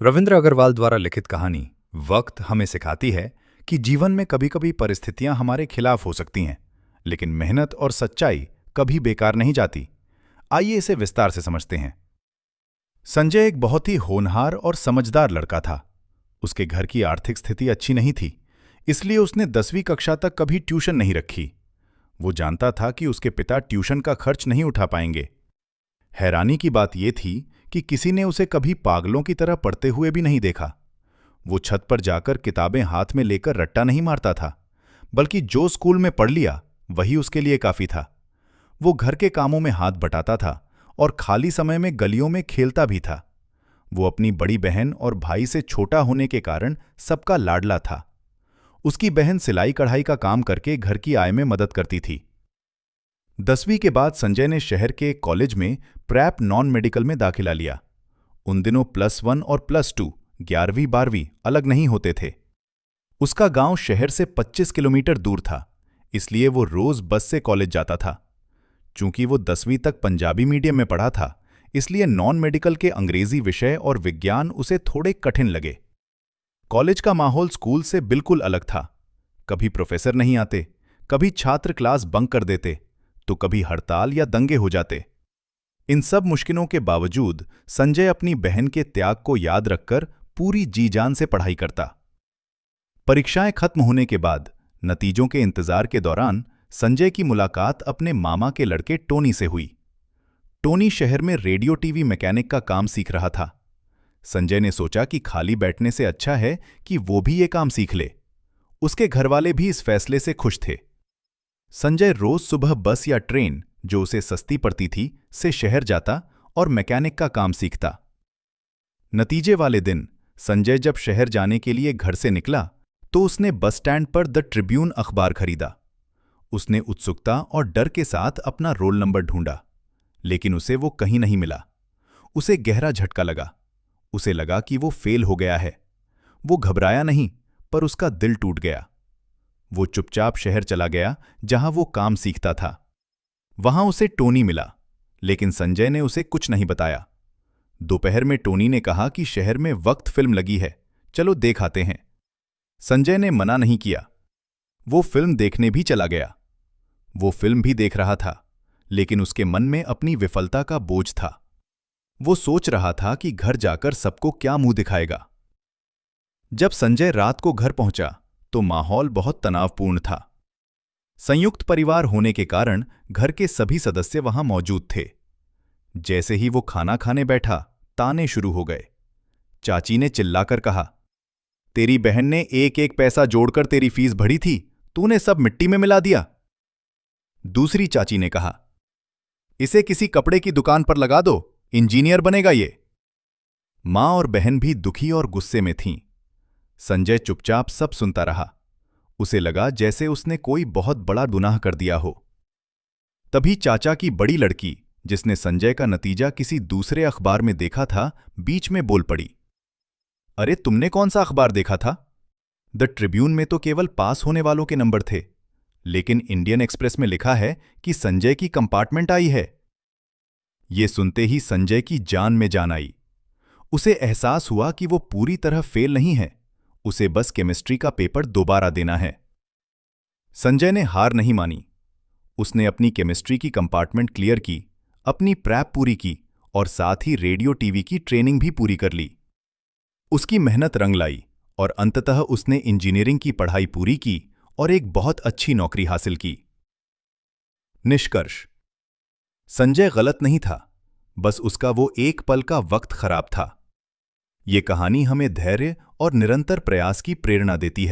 रविंद्र अग्रवाल द्वारा लिखित कहानी वक्त हमें सिखाती है कि जीवन में कभी-कभी परिस्थितियां हमारे खिलाफ हो सकती हैं, लेकिन मेहनत और सच्चाई कभी बेकार नहीं जाती। आइए इसे विस्तार से समझते हैं। संजय एक बहुत ही होनहार और समझदार लड़का था। उसके घर की आर्थिक स्थिति अच्छी नहीं थी, इसलिए उसने 10वीं कक्षा तक कभी ट्यूशन नहीं रखी। वो जानता था कि उसके पिता ट्यूशन का खर्च नहीं उठा पाएंगे। हैरानी की बात यह थी कि किसी ने उसे कभी पागलों की तरह पढ़ते हुए भी नहीं देखा। वो छत पर जाकर किताबें हाथ में लेकर रट्टा नहीं मारता था, बल्कि जो स्कूल में पढ़ लिया वही उसके लिए काफी था। वो घर के कामों में हाथ बटाता था और खाली समय में गलियों में खेलता भी था। वो अपनी बड़ी बहन और भाई से छोटा होने के कारण सबका लाडला था। उसकी बहन सिलाई कढ़ाई का काम करके घर की आय में मदद करती थी। 10वीं के बाद संजय ने शहर के एक कॉलेज में प्रेप नॉन मेडिकल में दाखिला लिया। उन दिनों +1 और +2 11वीं 12वीं अलग नहीं होते थे। उसका गांव शहर से 25 किलोमीटर दूर था, इसलिए वो रोज बस से कॉलेज जाता था। चूंकि वो 10वीं तक पंजाबी मीडियम में पढ़ा था, इसलिए नॉन मेडिकल के अंग्रेजी विषय और विज्ञान उसे थोड़े कठिन लगे। कॉलेज का माहौल स्कूल से बिल्कुल अलग था। कभी प्रोफेसर नहीं आते, कभी छात्र क्लास बंक कर देते, तो कभी हड़ताल या दंगे हो जाते। इन सब मुश्किलों के बावजूद संजय अपनी बहन के त्याग को याद रखकर पूरी जी जान से पढ़ाई करता। परीक्षाएं खत्म होने के बाद नतीजों के इंतजार के दौरान संजय की मुलाकात अपने मामा के लड़के टोनी से हुई। टोनी शहर में रेडियो टीवी मैकेनिक का काम सीख रहा था। संजय ने सोचा कि खाली बैठने से अच्छा है कि वो भी ये काम सीख ले। उसके घरवाले भी इस फैसले से खुश थे। संजय रोज सुबह बस या ट्रेन, जो उसे सस्ती पड़ती थी, से शहर जाता और मैकेनिक का काम सीखता। नतीजे वाले दिन संजय जब शहर जाने के लिए घर से निकला तो उसने बस स्टैंड पर द ट्रिब्यून अखबार खरीदा। उसने उत्सुकता और डर के साथ अपना रोल नंबर ढूंढा, लेकिन उसे वो कहीं नहीं मिला। उसे गहरा झटका लगा। उसे लगा कि वो फेल हो गया है। वो घबराया नहीं, पर उसका दिल टूट गया। वो चुपचाप शहर चला गया जहां वो काम सीखता था। वहां उसे टोनी मिला, लेकिन संजय ने उसे कुछ नहीं बताया। दोपहर में टोनी ने कहा कि शहर में वक्त फिल्म लगी है, चलो देख आते हैं। संजय ने मना नहीं किया। वो फिल्म देखने भी चला गया। वो फिल्म भी देख रहा था, लेकिन उसके मन में अपनी विफलता का बोझ था। वो सोच रहा था कि घर जाकर सबको क्या मुंह दिखाएगा। जब संजय रात को घर पहुंचा तो माहौल बहुत तनावपूर्ण था। संयुक्त परिवार होने के कारण घर के सभी सदस्य वहां मौजूद थे। जैसे ही वो खाना खाने बैठा, ताने शुरू हो गए। चाची ने चिल्लाकर कहा, तेरी बहन ने एक एक पैसा जोड़कर तेरी फीस भरी थी, तूने सब मिट्टी में मिला दिया। दूसरी चाची ने कहा, इसे किसी कपड़े की दुकान पर लगा दो, इंजीनियर बनेगा ये। मां और बहन भी दुखी और गुस्से में थीं। संजय चुपचाप सब सुनता रहा। उसे लगा जैसे उसने कोई बहुत बड़ा गुनाह कर दिया हो। तभी चाचा की बड़ी लड़की, जिसने संजय का नतीजा किसी दूसरे अखबार में देखा था, बीच में बोल पड़ी, अरे तुमने कौन सा अखबार देखा था? द ट्रिब्यून में तो केवल पास होने वालों के नंबर थे, लेकिन इंडियन एक्सप्रेस में लिखा है कि संजय की कंपार्टमेंट आई है। ये सुनते ही संजय की जान में जान आई। उसे एहसास हुआ कि वो पूरी तरह फेल नहीं है, उसे बस केमिस्ट्री का पेपर दोबारा देना है। संजय ने हार नहीं मानी। उसने अपनी केमिस्ट्री की कंपार्टमेंट क्लियर की, अपनी प्रेप पूरी की और साथ ही रेडियो टीवी की ट्रेनिंग भी पूरी कर ली। उसकी मेहनत रंग लाई और अंततः उसने इंजीनियरिंग की पढ़ाई पूरी की और एक बहुत अच्छी नौकरी हासिल की। निष्कर्ष: संजय गलत नहीं था, बस उसका वो एक पल का वक्त खराब था। ये कहानी हमें धैर्य और निरंतर प्रयास की प्रेरणा देती है।